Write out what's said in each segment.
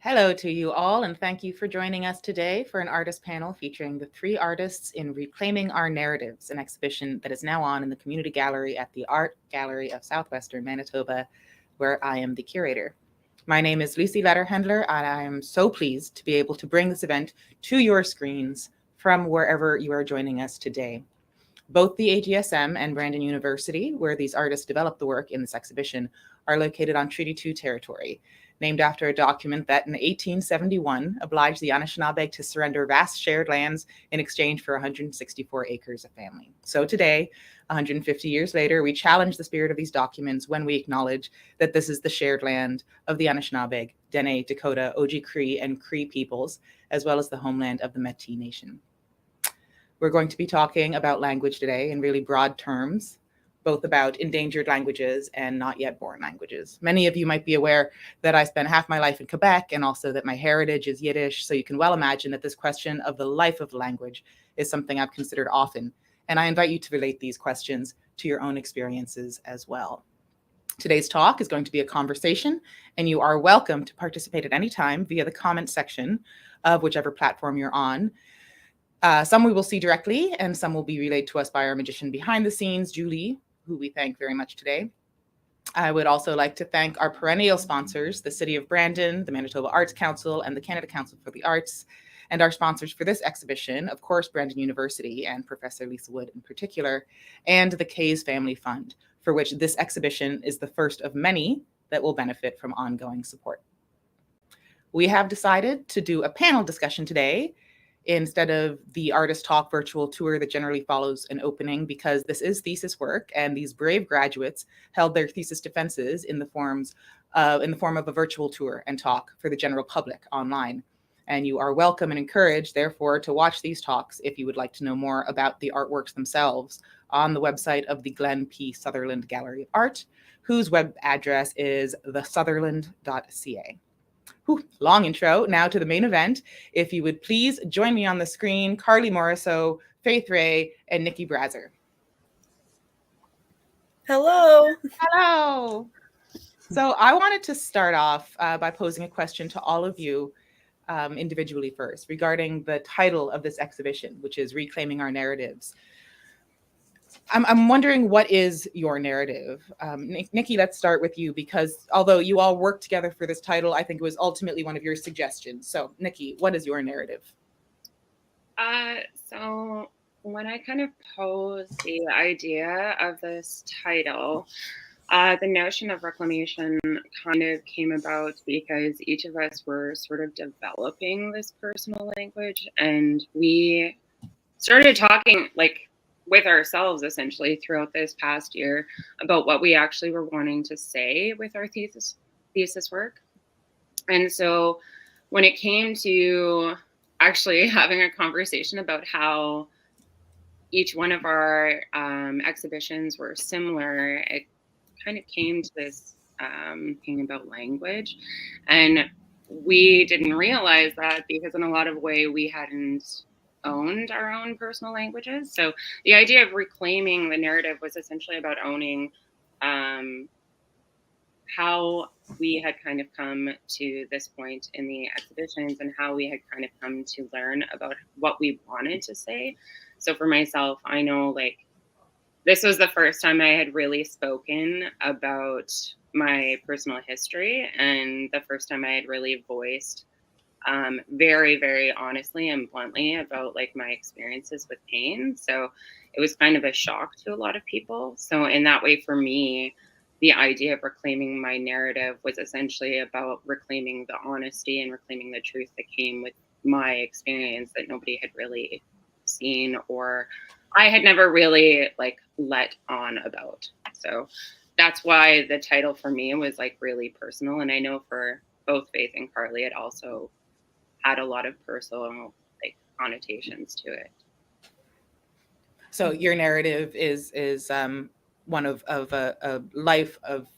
Hello to you all, and thank you for joining us today for an artist panel featuring the 3 artists in Reclaiming Our Narratives, an exhibition that is now on in the Community Gallery at the Art Gallery of Southwestern Manitoba, where I am the curator. My name is Lucie Lederhendler, and I am so pleased to be able to bring this event to your screens from wherever you are joining us today. Both the AGSM and Brandon University, where these artists developed the work in this exhibition, are located on Treaty 2 territory, named after a document that in 1871 obliged the Anishinaabe to surrender vast shared lands in exchange for 164 acres of family. So today, 150 years later, we challenge the spirit of these documents when we acknowledge that this is the shared land of the Anishinaabe, Dene, Dakota, Oji-Cree, and Cree peoples, as well as the homeland of the Métis Nation. We're going to be talking about language today in really broad terms, both about endangered languages and not yet born languages. Many of you might be aware that I spent half my life in Quebec and also that my heritage is Yiddish. So you can well imagine that this question of the life of language is something I've considered often. And I invite you to relate these questions to your own experiences as well. Today's talk is going to be a conversation, and you are welcome to participate at any time via the comment section of whichever platform you're on. Some we will see directly, and some will be relayed to us by our magician behind the scenes, Julie, who we thank very much today. I would also like to thank our perennial sponsors, the City of Brandon, the Manitoba Arts Council, and the Canada Council for the Arts, and our sponsors for this exhibition, of course, Brandon University and Professor Lisa Wood in particular, and the Kays Family Fund, for which this exhibition is the first of many that will benefit from ongoing support. We have decided to do a panel discussion today instead of the artist talk virtual tour that generally follows an opening, because this is thesis work and these brave graduates held their thesis defenses in the form of a virtual tour and talk for the general public online. And you are welcome and encouraged, therefore, to watch these talks if you would like to know more about the artworks themselves on the website of the Glen P. Sutherland Gallery of Art, whose web address is thesutherland.ca. Long intro. Now to the main event. If you would please join me on the screen, Carly Morrisseau, Faith Rae, and Nicole Brasseur. Hello. Hello. So I wanted to start off by posing a question to all of you individually first regarding the title of this exhibition, which is Reclaiming Our Narratives. I'm wondering, what is your narrative? Nikki, let's start with you, because although you all worked together for this title, I think it was ultimately one of your suggestions. So Nikki, what is your narrative? So when I kind of posed the idea of this title, The notion of reclamation kind of came about because each of us were sort of developing this personal language, and we started talking like with ourselves essentially throughout this past year about what we actually were wanting to say with our thesis work. And so when it came to actually having a conversation about how each one of our exhibitions were similar, it kind of came to this thing about language. And we didn't realize that because in a lot of way we hadn't owned our own personal languages. So the idea of reclaiming the narrative was essentially about owning how we had kind of come to this point in the exhibitions and how we had kind of come to learn about what we wanted to say. So for myself, I know like this was the first time I had really spoken about my personal history and the first time I had really voiced very, very honestly and bluntly about like my experiences with pain. So it was kind of a shock to a lot of people. So in that way, for me, the idea of reclaiming my narrative was essentially about reclaiming the honesty and reclaiming the truth that came with my experience that nobody had really seen or I had never really like let on about. So that's why the title for me was like really personal. And I know for both Faith and Carly, it also had a lot of personal like connotations to it. So your narrative is one of a life of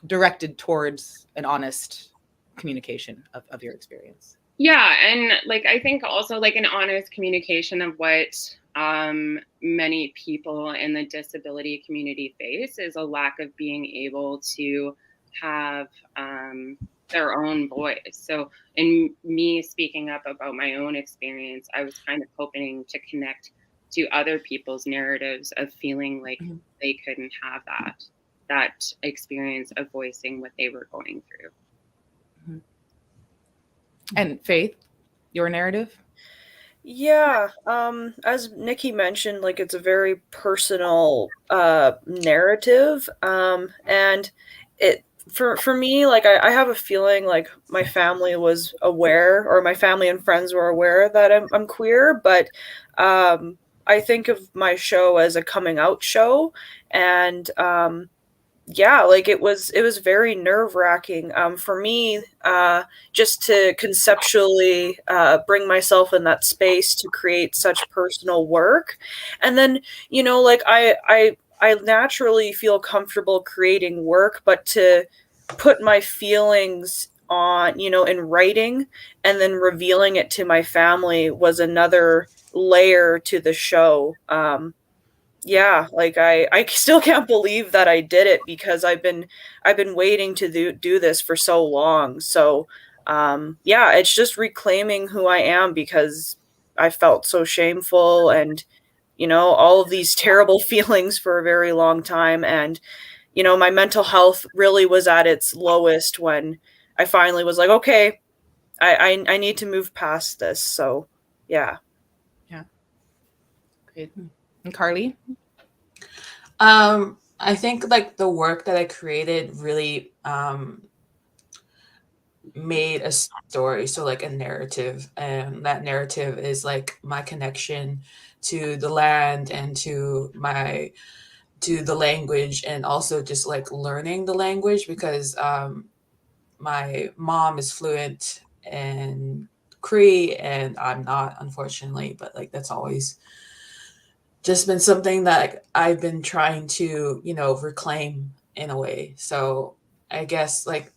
directed towards an honest communication of your experience. Yeah, and like I think also like an honest communication of what many people in the disability community face is a lack of being able to have their own voice. So in me speaking up about my own experience, I was kind of hoping to connect to other people's narratives of feeling like they couldn't have that experience of voicing what they were going through. And Faith, your narrative? Yeah, as Nikki mentioned, like it's a very personal narrative. And it for me, like I have a feeling like my family was aware, or my family and friends were aware that I'm queer, but I think of my show as a coming out show. And yeah, like it was very nerve-wracking for me, just to conceptually bring myself in that space to create such personal work. And then, like I naturally feel comfortable creating work, but to put my feelings on, in writing and then revealing it to my family was another layer to the show. Yeah, like I still can't believe that I did it, because I've been waiting to do this for so long. So yeah, it's just reclaiming who I am, because I felt so shameful and all of these terrible feelings for a very long time. And my mental health really was at its lowest when I finally was like, okay, I need to move past this. So yeah. Yeah. Great. And Carly? I think like the work that I created really made a story, so like a narrative, and that narrative is like my connection to the land and to the language, and also just like learning the language, because my mom is fluent in Cree and I'm not, unfortunately, but like that's always just been something that I've been trying to, reclaim in a way. So I guess like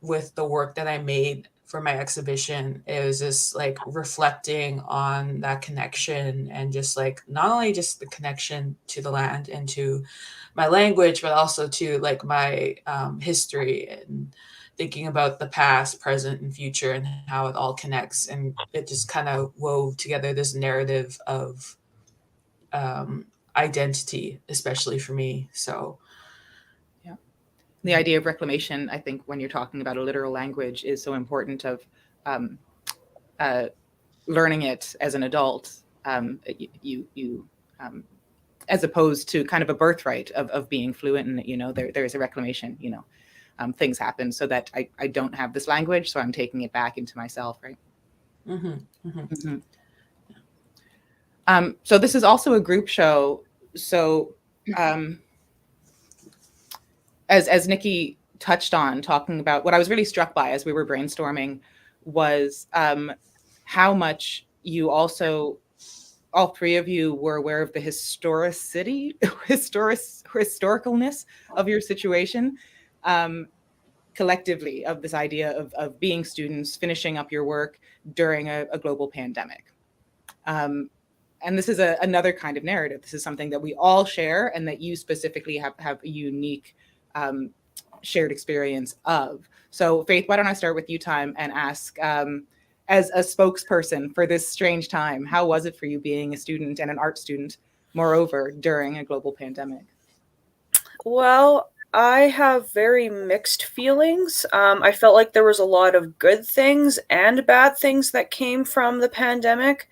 with the work that I made for my exhibition, it was just like reflecting on that connection, and just like not only just the connection to the land and to my language, but also to like my history, and thinking about the past, present, and future, and how it all connects. And it just kind of wove together this narrative of identity, especially for me. So The idea of reclamation, I think, when you're talking about a literal language, is so important. Of um, learning it as an adult, you as opposed to kind of a birthright of being fluent. And, you know, there is a reclamation, you know, things happen so that I don't have this language. So I'm taking it back into myself, right? Mm-hmm. Mm-hmm. So this is also a group show. So as Nikki touched on, talking about what I was really struck by as we were brainstorming was how much you also, all three of you, were aware of the historicalness of your situation, collectively, of this idea of being students, finishing up your work during a global pandemic. And this is another kind of narrative. This is something that we all share and that you specifically have a unique shared experience of. So Faith, why don't I start with you, and ask, as a spokesperson for this strange time, how was it for you being a student and an art student, moreover, during a global pandemic? Well, I have very mixed feelings. I felt like there was a lot of good things and bad things that came from the pandemic.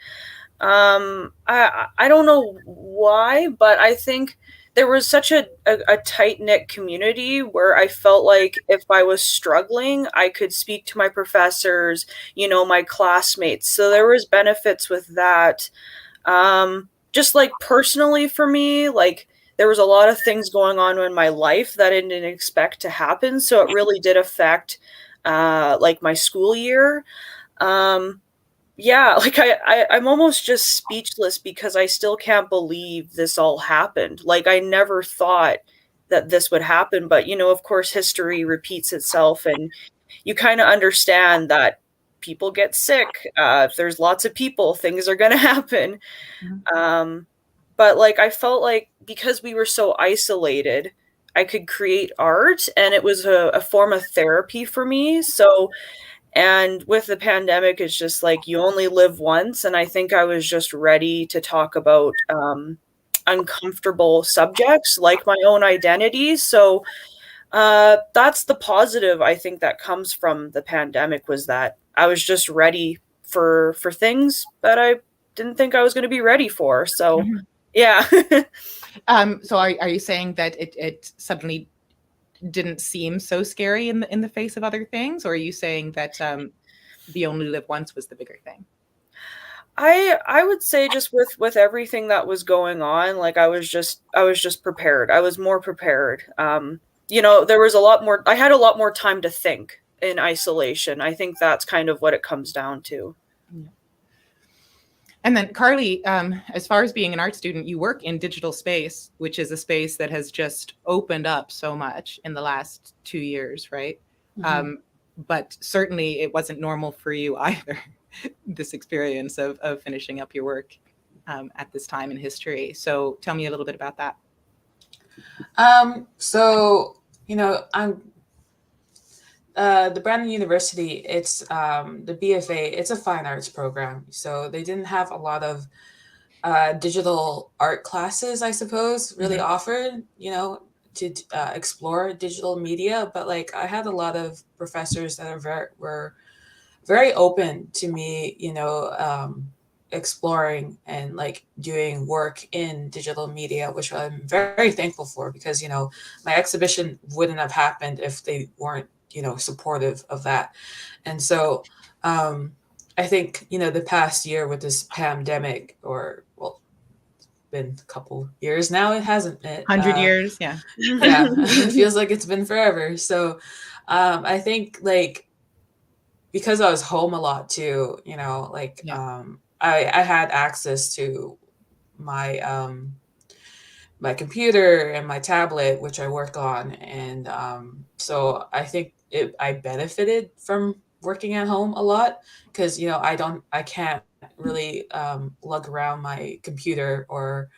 I don't know why, but I think there was such a tight-knit community where I felt like if I was struggling, I could speak to my professors, you know, my classmates. So there was benefits with that. Just like personally for me, like there was a lot of things going on in my life that I didn't expect to happen. So it really did affect like my school year. Yeah, like I'm almost just speechless because I still can't believe this all happened. Like I never thought that this would happen, but you know, of course, history repeats itself, and you kind of understand that people get sick. If there's lots of people, things are going to happen. But like I felt like because we were so isolated, I could create art, and it was a form of therapy for me. So and with the pandemic, it's just like you only live once. And I think I was just ready to talk about uncomfortable subjects like my own identity. So that's the positive I think that comes from the pandemic, was that I was just ready for things that I didn't think I was going to be ready for. So yeah. So are you saying that it suddenly didn't seem so scary in the face of other things, or are you saying that the only live once was the bigger thing? I would say just with everything that was going on, like I was just prepared. I was more prepared. You know, there was I had a lot more time to think in isolation. I think that's kind of what it comes down to. Yeah. And then Carly, as far as being an art student, you work in digital space, which is a space that has just opened up so much in the last 2 years, right? Mm-hmm. But certainly it wasn't normal for you either, this experience of finishing up your work at this time in history. So tell me a little bit about that. So, you know, the Brandon University, it's the BFA, it's a fine arts program. So they didn't have a lot of digital art classes, I suppose, really offered, you know, to explore digital media. But like I had a lot of professors that were very open to me, you know, exploring and like doing work in digital media, which I'm very thankful for, because, you know, my exhibition wouldn't have happened if they weren't, you know, supportive of that. And so I think, you know, the past year with this pandemic, or well, it's been a couple years now, it hasn't it 100 years, yeah. Yeah, it feels like it's been forever. So I think like because I was home a lot too, you know, like I had access to my my computer and my tablet, which I work on, and so I think I benefited from working at home a lot, because you know I can't really lug around my computer or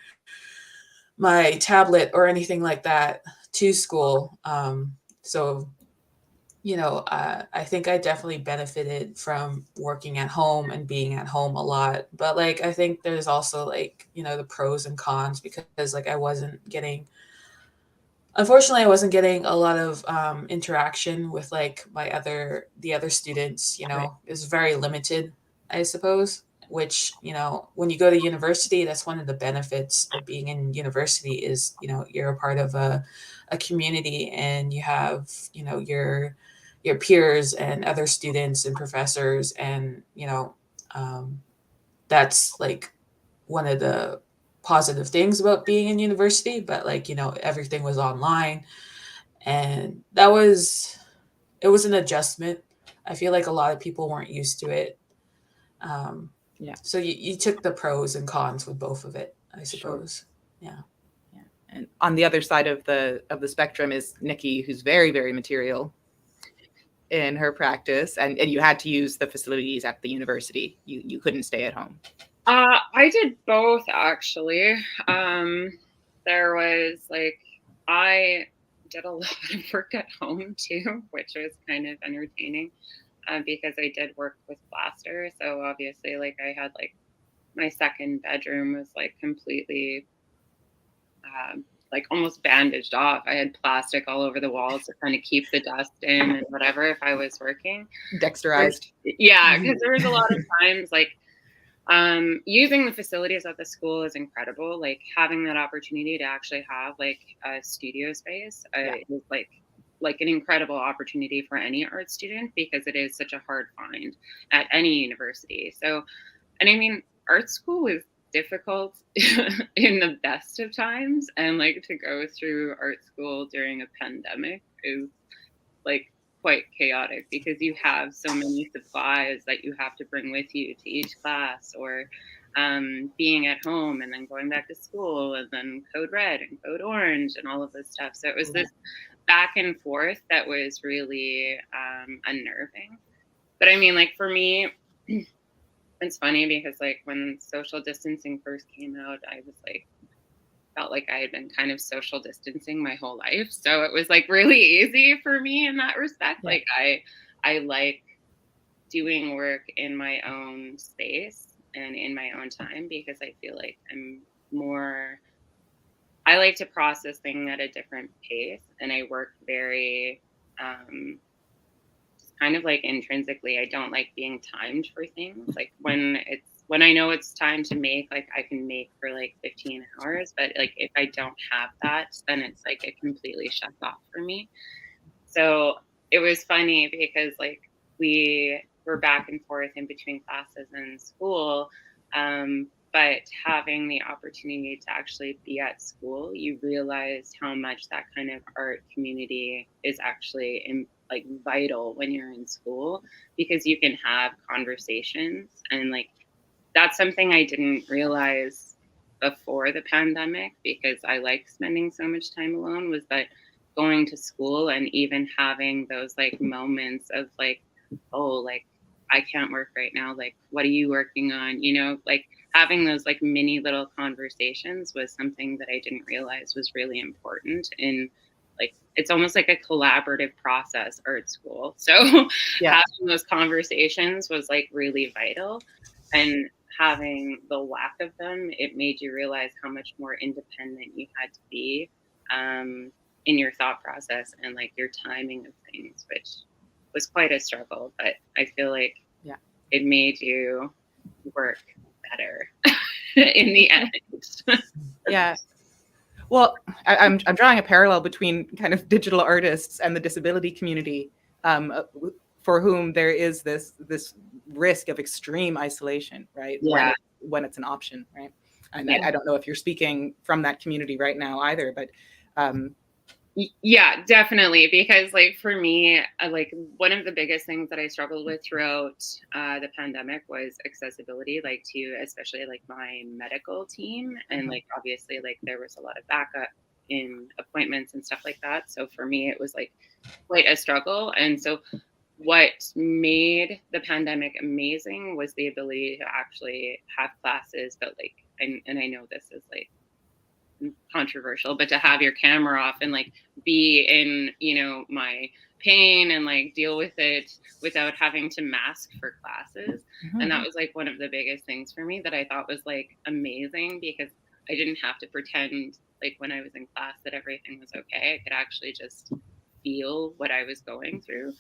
my tablet or anything like that to school. So you know, I think I definitely benefited from working at home and being at home a lot. But like, I think there's also like, you know, the pros and cons, because like unfortunately, I wasn't getting a lot of interaction with like the other students, you know, It was very limited, I suppose. which, you know, when you go to university, that's one of the benefits of being in university is, you know, you're a part of a community, and you have, you know, your peers and other students and professors, and, you know, that's like one of the positive things about being in university. But like, you know, everything was online, and it was an adjustment. I feel like a lot of people weren't used to it. Um, Yeah. so you took the pros and cons with both of it, I Sure. suppose. Yeah. Yeah. And on the other side of the spectrum is Nikki, who's very, very material in her practice, and you had to use the facilities at the university. You couldn't stay at home. I did both, actually. There was like, I did a lot of work at home too, which was kind of entertaining, because I did work with plaster. So obviously, like, I had like my second bedroom was like completely like almost bandaged off. I had plastic all over the walls to kind of keep the dust in and whatever if I was working. Dexterized. Yeah, because there was a lot of times like using the facilities at the school is incredible. Like having that opportunity to actually have like a studio space is like an incredible opportunity for any art student, because it is such a hard find at any university. So, and I mean, art school is difficult in the best of times, and like to go through art school during a pandemic is like quite chaotic, because you have so many supplies that you have to bring with you to each class, or being at home and then going back to school, and then code red and code orange and all of this stuff. So it was this back and forth that was really unnerving. But I mean, like for me, it's funny because like when social distancing first came out, I was like, felt like I had been kind of social distancing my whole life. So it was like really easy for me in that respect. Yeah. Like I like doing work in my own space and in my own time, because I feel like I like to process things at a different pace, and I work very kind of like intrinsically. I don't like being timed for things. Like when I know it's time to make, like I can make for like 15 hours, but like if I don't have that, then it's like it completely shuts off for me. So it was funny because like we were back and forth in between classes and school. But having the opportunity to actually be at school, you realize how much that kind of art community is actually like vital when you're in school, because you can have conversations, and like that's something I didn't realize before the pandemic, because I like spending so much time alone, was that going to school and even having those like moments of like, oh, like I can't work right now, like what are you working on, you know, like having those like mini little conversations was something that I didn't realize was really important in like, it's almost like a collaborative process, art school. So having those conversations was like really vital, and having the lack of them, it made you realize how much more independent you had to be in your thought process and like your timing of things, which was quite a struggle. But I feel like it made you work better in the end. Yeah. Well, I'm drawing a parallel between kind of digital artists and the disability community, for whom there is this risk of extreme isolation, right? Yeah. When it's an option, right? And I don't know if you're speaking from that community right now either, but yeah, definitely. Because like for me, like one of the biggest things that I struggled with throughout the pandemic was accessibility, like to especially like my medical team. And like obviously like there was a lot of backup in appointments and stuff like that. So for me, it was like quite a struggle. And so what made the pandemic amazing was the ability to actually have classes, but like, and I know this is like controversial, but to have your camera off and like be in, you know, my pain and like deal with it without having to mask for classes. And that was like one of the biggest things for me that I thought was like amazing, because I didn't have to pretend like when I was in class that everything was okay. I could actually just feel what I was going through,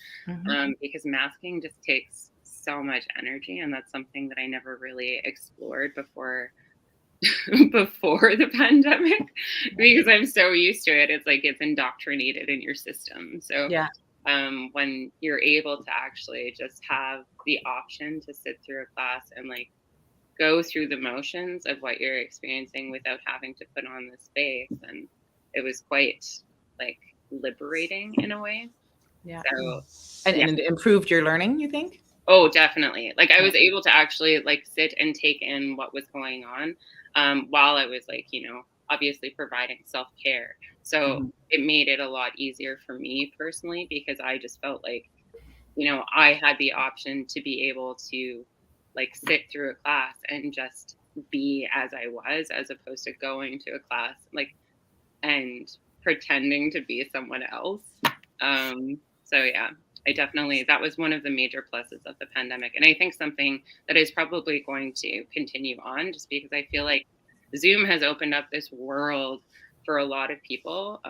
because masking just takes so much energy, and that's something that I never really explored before before the pandemic, because I'm so used to it. It's like it's indoctrinated in your system. So Yeah. when you're able to actually just have the option to sit through a class and like go through the motions of what you're experiencing without having to put on this face, and it was quite like liberating in a way. Yeah. So And it improved your learning, you think? oh, definitely. Like I was able to actually like sit and take in what was going on, while I was like, obviously providing self-care. So it made it a lot easier for me personally, because I just felt like, I had the option to be able to like sit through a class and just be as I was, as opposed to going to a class like and pretending to be someone else. So yeah, that was one of the major pluses of the pandemic. And I think something that is probably going to continue on, just because I feel like Zoom has opened up this world for a lot of people,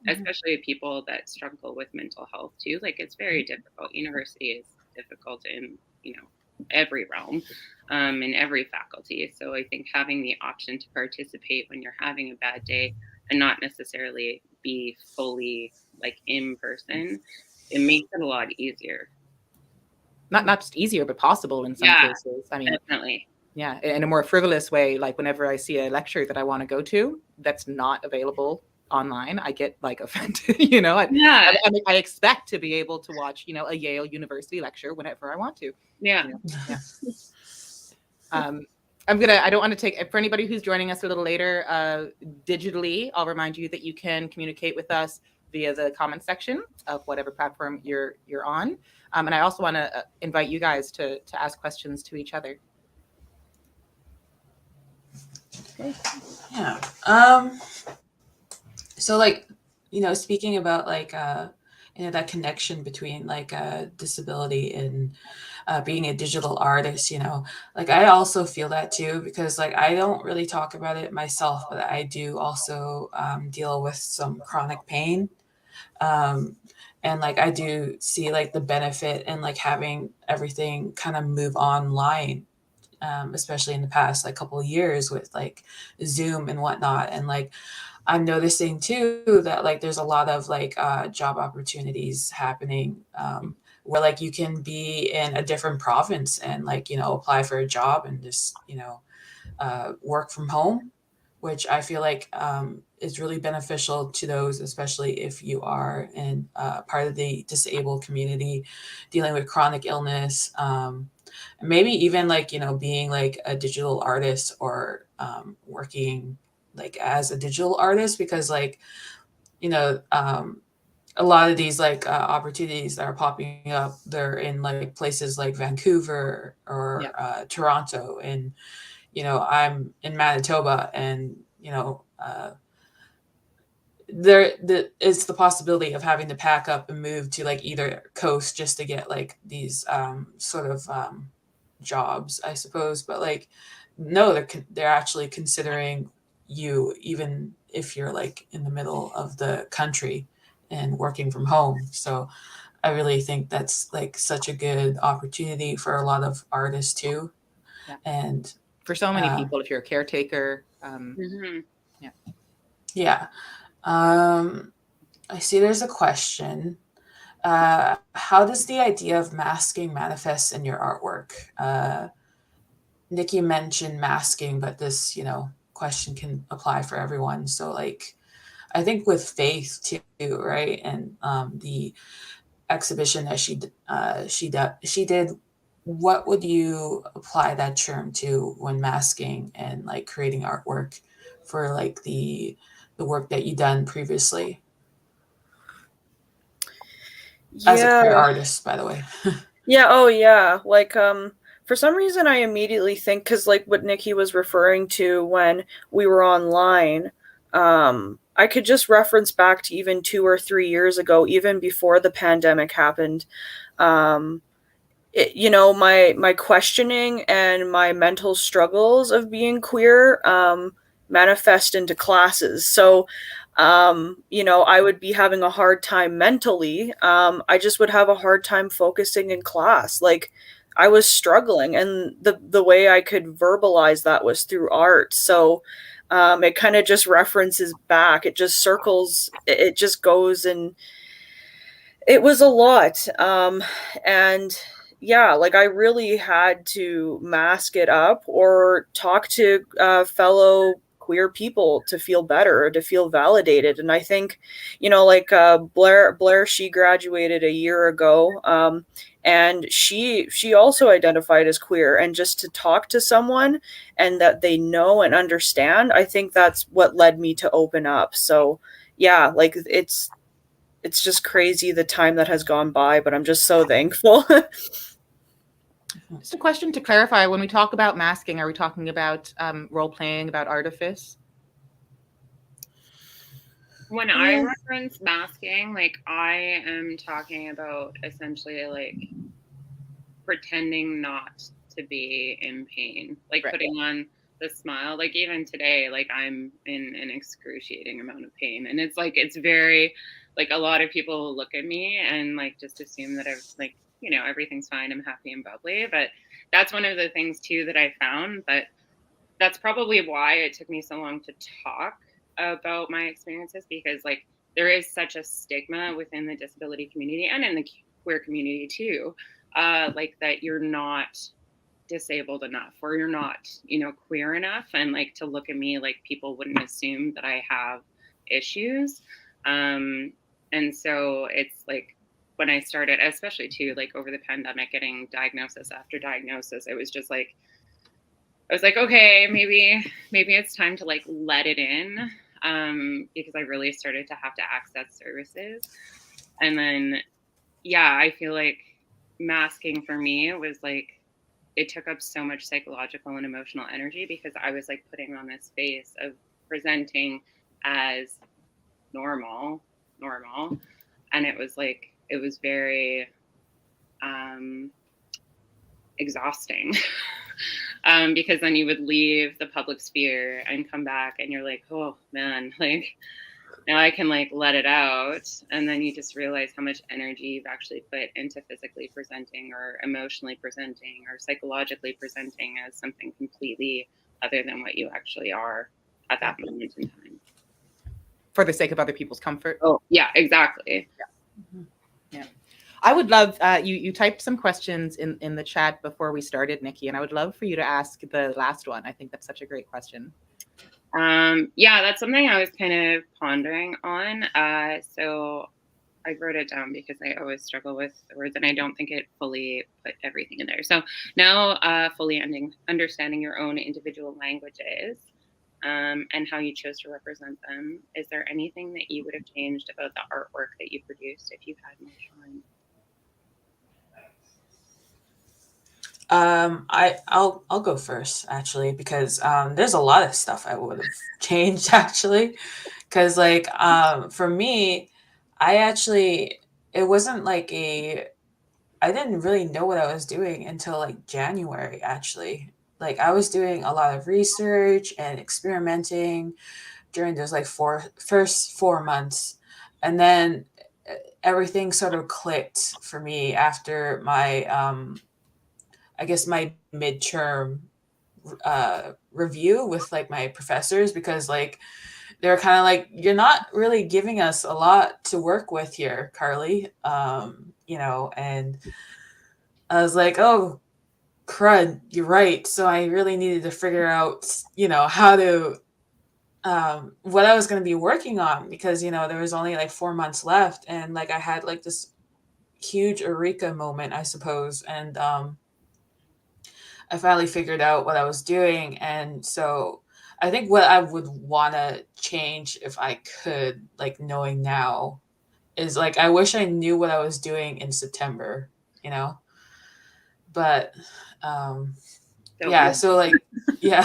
especially people that struggle with mental health too. Like it's very difficult. University is difficult in, every realm, in every faculty. So I think having the option to participate when you're having a bad day and not necessarily be fully like in person, it makes it a lot easier. Not just easier, but possible in some cases. I mean, definitely. Yeah, in a more frivolous way, like whenever I see a lecture that I want to go to that's not available online, I get like offended. I expect to be able to watch, a Yale University lecture whenever I want to. Yeah. I don't want to take, for anybody who's joining us a little later, digitally, I'll remind you that you can communicate with us via the comment section of whatever platform you're on. And I also want to invite you guys to ask questions to each other. Okay. Yeah. So like, speaking about like, that connection between like disability and being a digital artist, like I also feel that too, because like I don't really talk about it myself, but I do also deal with some chronic pain. And like I do see like the benefit in like having everything kind of move online, especially in the past like couple of years with like Zoom and whatnot. And like I'm noticing too that like there's a lot of like job opportunities happening, where like you can be in a different province and like apply for a job and just work from home, which I feel like is really beneficial to those, especially if you are in part of the disabled community dealing with chronic illness. Maybe even like, being like a digital artist or working like as a digital artist, because like, a lot of these like opportunities that are popping up, they're in like places like Vancouver or Toronto. And, I'm in Manitoba, and, it's the possibility of having to pack up and move to like either coast just to get like these sort of jobs, I suppose. But like, no, they're actually considering you even if you're like in the middle of the country and working from home. So I really think that's like such a good opportunity for a lot of artists too. Yeah. And for so many people, if you're a caretaker. Yeah. I see there's a question. How does the idea of masking manifest in your artwork? Nikki mentioned masking, but this, question can apply for everyone. So like, I think with Faith too, right? And the exhibition that she did, what would you apply that term to when masking and like creating artwork for like the work that you done previously? As a queer artist, by the way. Yeah. Oh yeah. Like, for some reason I immediately think, cause like what Nikki was referring to when we were online, I could just reference back to even 2 or 3 years ago, even before the pandemic happened. My questioning and my mental struggles of being queer, manifest into classes. So, I would be having a hard time mentally. I just would have a hard time focusing in class. Like, I was struggling, and the way I could verbalize that was through art. So it kind of just references back. It just circles. It just goes, and it was a lot. And yeah, like I really had to mask it up or talk to fellow queer people to feel better or to feel validated. And I think, like Blair, she graduated a year ago, and she also identified as queer. And just to talk to someone and that they know and understand, I think that's what led me to open up. So yeah, like it's just crazy the time that has gone by, but I'm just so thankful. Just a question to clarify, when we talk about masking, are we talking about role playing, about artifice? When I reference masking, like I am talking about essentially like pretending not to be in pain, like putting on the smile. Like even today, like I'm in an excruciating amount of pain, and it's like it's very like a lot of people look at me and like just assume that I've like everything's fine, I'm happy and bubbly. But that's one of the things too that I found, but that's probably why it took me so long to talk about my experiences, because like there is such a stigma within the disability community and in the queer community too, like that you're not disabled enough or you're not queer enough, and like to look at me like people wouldn't assume that I have issues. And so it's like when I started, especially too like over the pandemic, getting diagnosis after diagnosis, it was just like I was like, okay, maybe it's time to like let it in, because I really started to have to access services. And then, yeah, I feel like masking for me was like, it took up so much psychological and emotional energy, because I was like putting on this face of presenting as normal. And it was like, it was very exhausting. Because then you would leave the public sphere and come back and you're like, oh man, like now I can like let it out. And then you just realize how much energy you've actually put into physically presenting or emotionally presenting or psychologically presenting as something completely other than what you actually are at that moment in time. For the sake of other people's comfort. Oh, yeah, exactly. Yeah. I would love, you typed some questions in the chat before we started, Nikki, and I would love for you to ask the last one. I think that's such a great question. Yeah, that's something I was kind of pondering on. So I wrote it down because I always struggle with the words and I don't think it fully put everything in there. So now fully understanding your own individual languages and how you chose to represent them, is there anything that you would have changed about the artwork that you produced if you had more time? I'll go first actually, because there's a lot of stuff I would have changed actually, because like for me, it wasn't like I didn't really know what I was doing until like January actually. Like I was doing a lot of research and experimenting during those like first 4 months, and then everything sort of clicked for me after my I guess my midterm review with like my professors, because like they're kind of like, you're not really giving us a lot to work with here, Carly. And I was like, oh crud, you're right. So I really needed to figure out, how to what I was going to be working on, because there was only like 4 months left, and like I had like this huge eureka moment, I suppose, and I finally figured out what I was doing. And so I think what I would want to change if I could, like knowing now, is like I wish I knew what I was doing in September, you know? But so like yeah.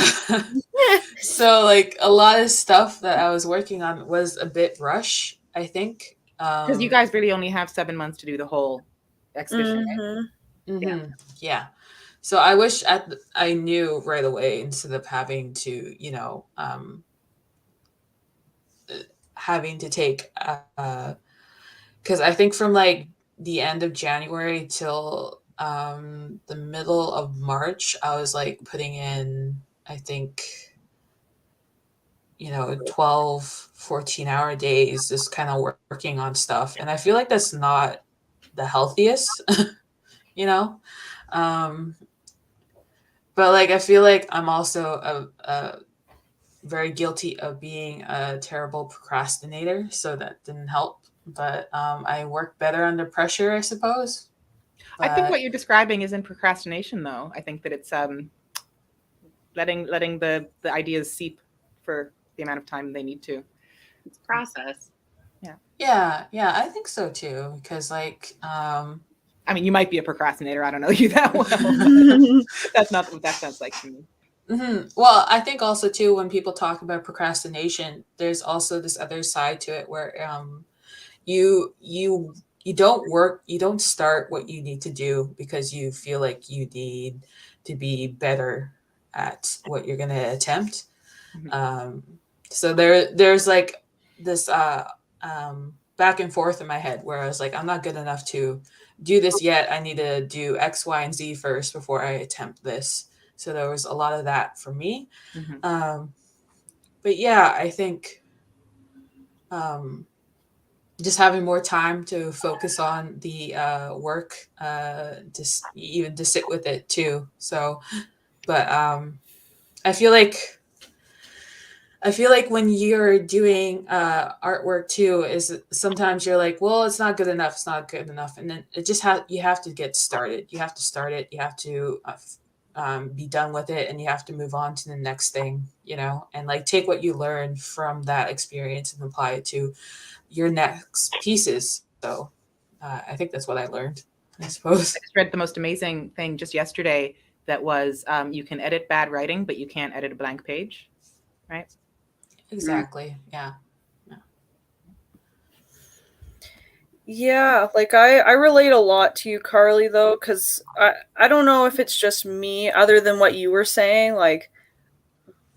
So like a lot of stuff that I was working on was a bit rush, I think. Because you guys really only have 7 months to do the whole exhibition. Yeah. So I wish I knew right away, instead of having to, having to take, because I think from like the end of January till the middle of March, I was like putting in, I think, 12, 14-hour days, just kind of working on stuff. And I feel like that's not the healthiest, you know? Um, but like, I feel like I'm also a very guilty of being a terrible procrastinator. So that didn't help. But I work better under pressure, I suppose. I think But what you're describing isn't procrastination, though. I think that it's letting the ideas seep for the amount of time they need to. It's process. yeah, I think so too. Because like, I mean, you might be a procrastinator. I don't know you that well. But that's not what that sounds like to me. Well, I think also too, when people talk about procrastination, there's also this other side to it where you don't start what you need to do because you feel like you need to be better at what you're going to attempt. So there's like this back and forth in my head where I was like, I'm not good enough to do this yet. I need to do X, Y, and Z first before I attempt this. So there was a lot of that for me. But yeah, I think just having more time to focus on the work, just even to sit with it too. So, but I feel like when you're doing artwork too, is sometimes you're like, well, it's not good enough. It's not good enough. And then it just you have to get started. You have to start it. You have to be done with it, and you have to move on to the next thing, and like take what you learned from that experience and apply it to your next pieces. So I think that's what I learned, I suppose. I just read the most amazing thing just yesterday that was you can edit bad writing, but you can't edit a blank page, right? Exactly. Yeah. Yeah, like I relate a lot to you, Carly, though, because I don't know if it's just me, other than what you were saying. Like,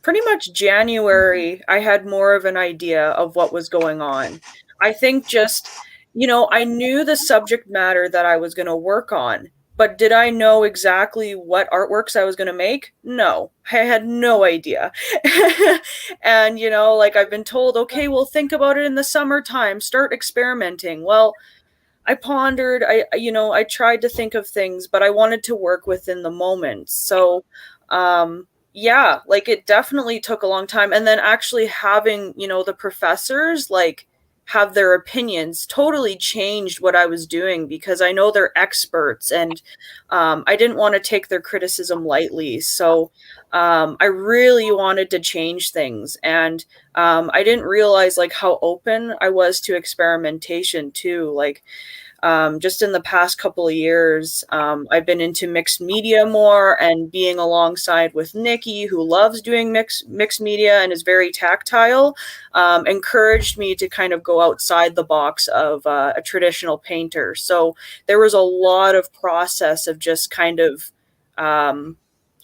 pretty much January, I had more of an idea of what was going on. I think just, I knew the subject matter that I was going to work on, but did I know exactly what artworks I was going to make? No, I had no idea. And, like I've been told, okay, well, think about it in the summertime, start experimenting. Well, I pondered, I tried to think of things, but I wanted to work within the moment. So, yeah, like it definitely took a long time. And then actually having, the professors like have their opinions totally changed what I was doing, because I know they're experts, and I didn't want to take their criticism lightly. So I really wanted to change things. And I didn't realize like how open I was to experimentation too. Like, just in the past couple of years, I've been into mixed media more, and being alongside with Nikki, who loves doing mixed media and is very tactile, encouraged me to kind of go outside the box of a traditional painter. So there was a lot of process of just kind of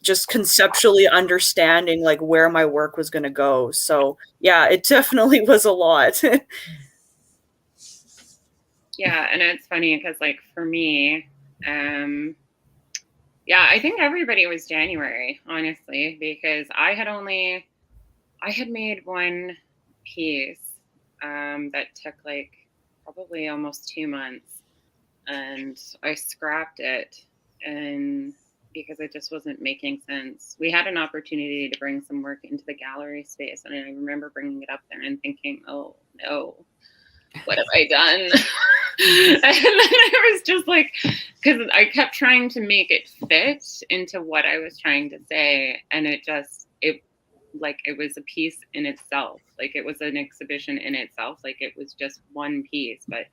just conceptually understanding like where my work was going to go. So yeah, it definitely was a lot. Yeah, and it's funny because like for me, yeah, I think everybody was January, honestly, because I had made one piece that took like probably almost 2 months, and I scrapped it, and because it just wasn't making sense. We had an opportunity to bring some work into the gallery space, and I remember bringing it up there and thinking, oh no, what have I done? And then I was just like, because I kept trying to make it fit into what I was trying to say, and it was a piece in itself. Like it was an exhibition in itself. Like it was just one piece, but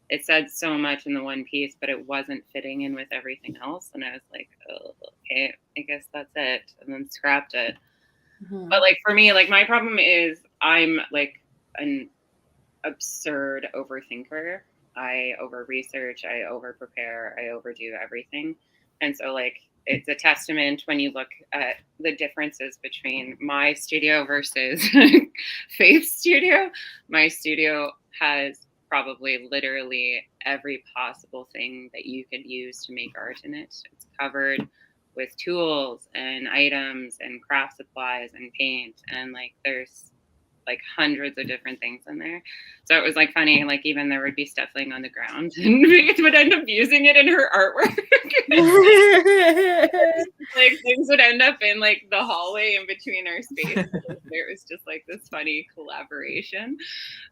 it said so much in the one piece, but it wasn't fitting in with everything else. And I was like, oh, okay, I guess that's it. And then scrapped it. But like for me, like my problem is I'm like an absurd overthinker. I over research, I over prepare, I overdo everything. And so like it's a testament when you look at the differences between my studio versus Faith's studio. My studio has probably literally every possible thing that you could use to make art in it. It's covered with tools and items and craft supplies and paint, and like there's like hundreds of different things in there. So it was like funny, like even there would be stuff laying on the ground and we would end up using it in her artwork. Like things would end up in like the hallway in between our space. It was just like this funny collaboration.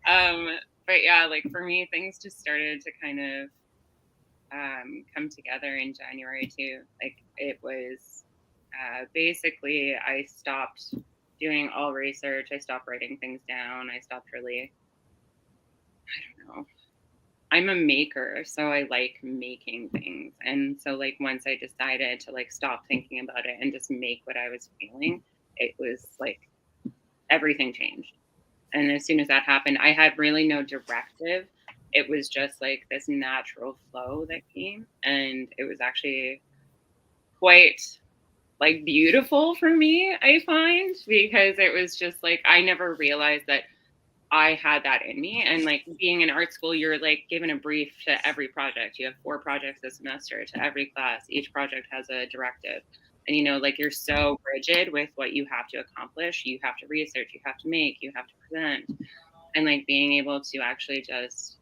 But yeah, like for me, things just started to kind of come together in January too. Like it was basically I stopped doing all research. I stopped writing things down. I stopped really, I don't know. I'm a maker, so I like making things. And so like once I decided to like stop thinking about it and just make what I was feeling, it was like everything changed. And as soon as that happened, I had really no directive. It was just like this natural flow that came, and it was actually quite like beautiful for me, I find, because it was just like I never realized that I had that in me. And like being in art school, you're like given a brief to every project. You have 4 projects a semester to every class. Each project has a directive. And you know, like you're so rigid with what you have to accomplish. You have to research, you have to make, you have to present. And like being able to actually just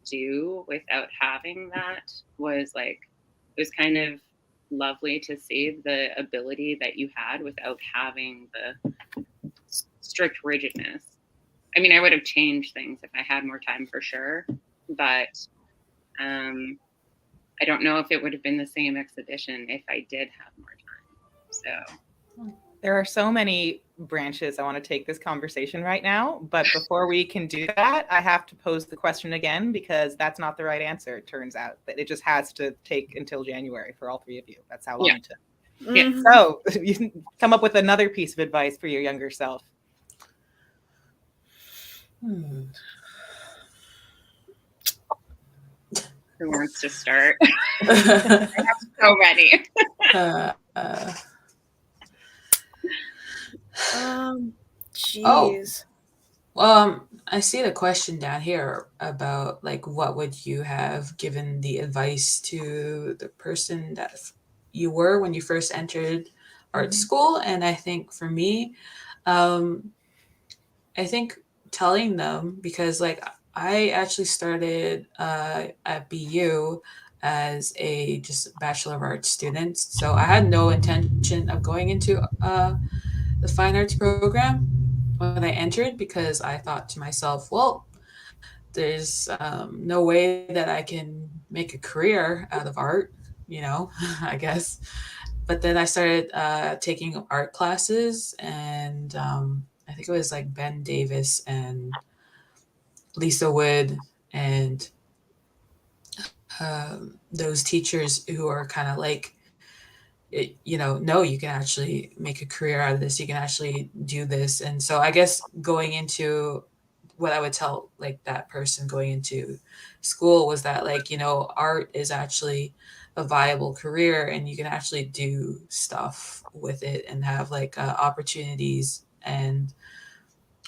do without having that was like, it was kind of lovely to see the ability that you had without having the strict rigidness. I mean, I would have changed things if I had more time for sure, but I don't know if it would have been the same exhibition if I did have more time. So there are so many branches I want to take this conversation right now, but before we can do that, I have to pose the question again, because that's not the right answer. It turns out that it just has to take until January for all 3 of you. That's how long it took. Mhm. So you can come up with another piece of advice for your younger self. who wants to start? I have so many. Jeez. I see the question down here about like what would you have given the advice to the person that you were when you first entered art school. And I think for me, I think telling them, because like I actually started at BU as a just Bachelor of Arts student, so I had no intention of going into the fine arts program when I entered, because I thought to myself, well, there's no way that I can make a career out of art, you know, I guess. But then I started taking art classes, and I think it was like Ben Davis and Lisa Wood and those teachers who are kind of like, you know, no, you can actually make a career out of this. You can actually do this. And so I guess going into what I would tell like that person going into school was that like, you know, art is actually a viable career, and you can actually do stuff with it and have like opportunities. And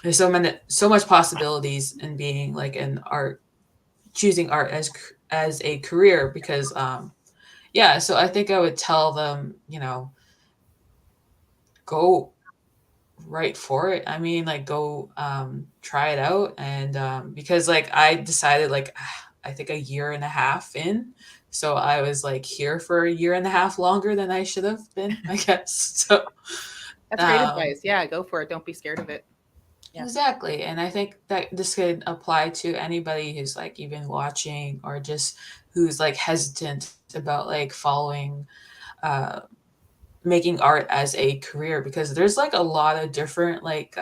there's so much possibilities in being like an art, choosing art as a career, because yeah, so I think I would tell them, you know, go right for it. I mean, like go try it out. And because like I decided like I think a year and a half in, so I was like here for a year and a half longer than I should have been, I guess. So That's great advice. Yeah, go for it. Don't be scared of it. Yeah. Exactly. And I think that this could apply to anybody who's like even watching, or just who's like hesitant about like following uh making art as a career, because there's like a lot of different like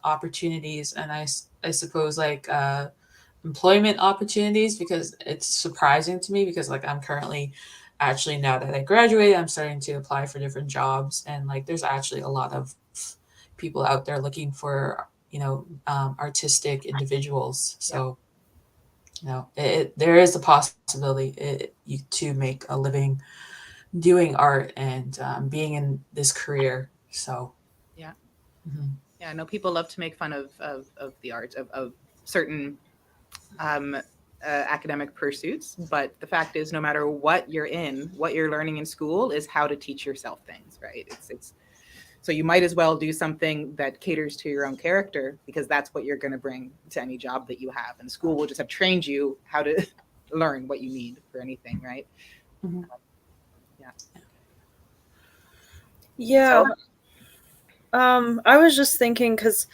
opportunities, and I suppose like employment opportunities, because it's surprising to me, because like I'm currently actually, now that I graduated, I'm starting to apply for different jobs, and like there's actually a lot of people out there looking for, you know, artistic individuals. So you know, there is a possibility you to make a living doing art and being in this career. So Yeah. mhm. Yeah, I know people love to make fun of the art of certain academic pursuits. But the fact is, no matter what you're in, what you're learning in school is how to teach yourself things, right? It's so you might as well do something that caters to your own character, because that's what you're going to bring to any job that you have. And school will just have trained you how to learn what you need for anything, right? Mm-hmm. Yeah. I was just thinking, because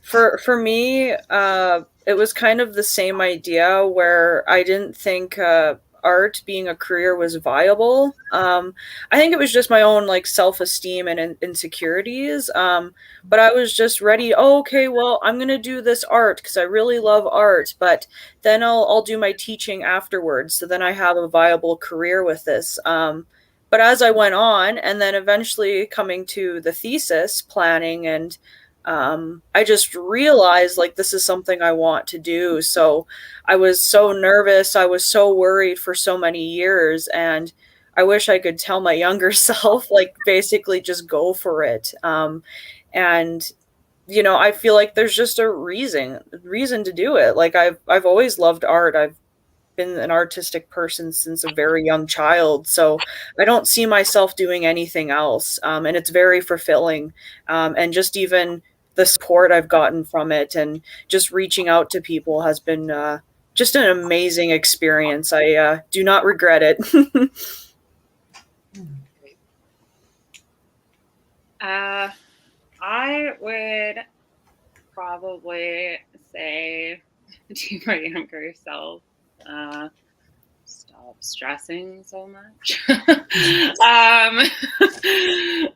for me, it was kind of the same idea where I didn't think art being a career was viable. I think it was just my own like self-esteem and insecurities. But I was just ready. Oh, okay, well, I'm gonna do this art because I really love art. But then I'll do my teaching afterwards. So then I have a viable career with this. But as I went on, and then eventually coming to the thesis planning, and I just realized like this is something I want to do. So I was so nervous. I was so worried for so many years. And I wish I could tell my younger self, like, basically just go for it. And I feel like there's just a reason to do it. Like I've always loved art. I've been an artistic person since a very young child, so I don't see myself doing anything else, and it's very fulfilling, and just even the support I've gotten from it and just reaching out to people has been just an amazing experience. I do not regret it. I would probably say to my younger self, stop stressing so much.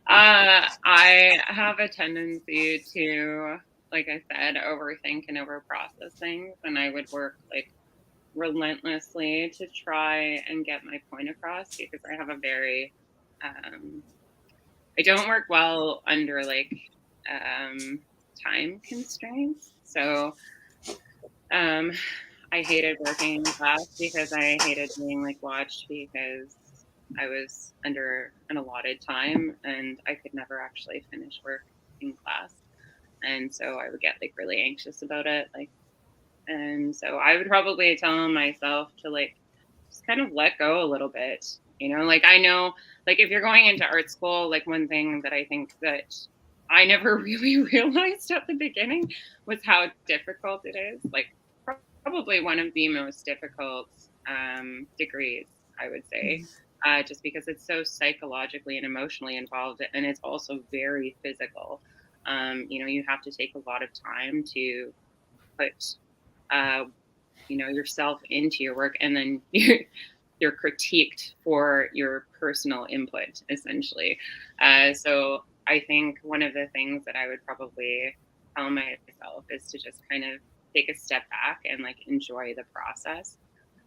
I have a tendency to, like I said, overthink and overprocess things, and I would work like relentlessly to try and get my point across, because I have a very I don't work well under like time constraints. So I hated working in class because I hated being like watched, because I was under an allotted time and I could never actually finish work in class. And so I would get like really anxious about it. And so I would probably tell myself to like just kind of let go a little bit. Like I know, like if you're going into art school, like one thing that I think that I never really realized at the beginning was how difficult it is. Like probably one of the most difficult degrees, I would say, just because it's so psychologically and emotionally involved, and it's also very physical. You have to take a lot of time to put yourself into your work, and then you're critiqued for your personal input, essentially. So I think one of the things that I would probably tell myself is to just kind of take a step back and like enjoy the process.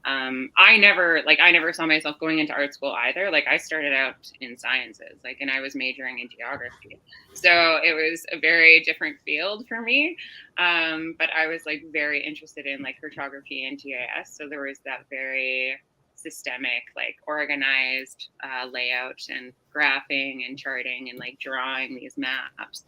I never saw myself going into art school either. Like I started out in sciences, and I was majoring in geography. So it was a very different field for me. But I was like very interested in like cartography and GIS. So there was that very systemic, like organized layout and graphing and charting and like drawing these maps.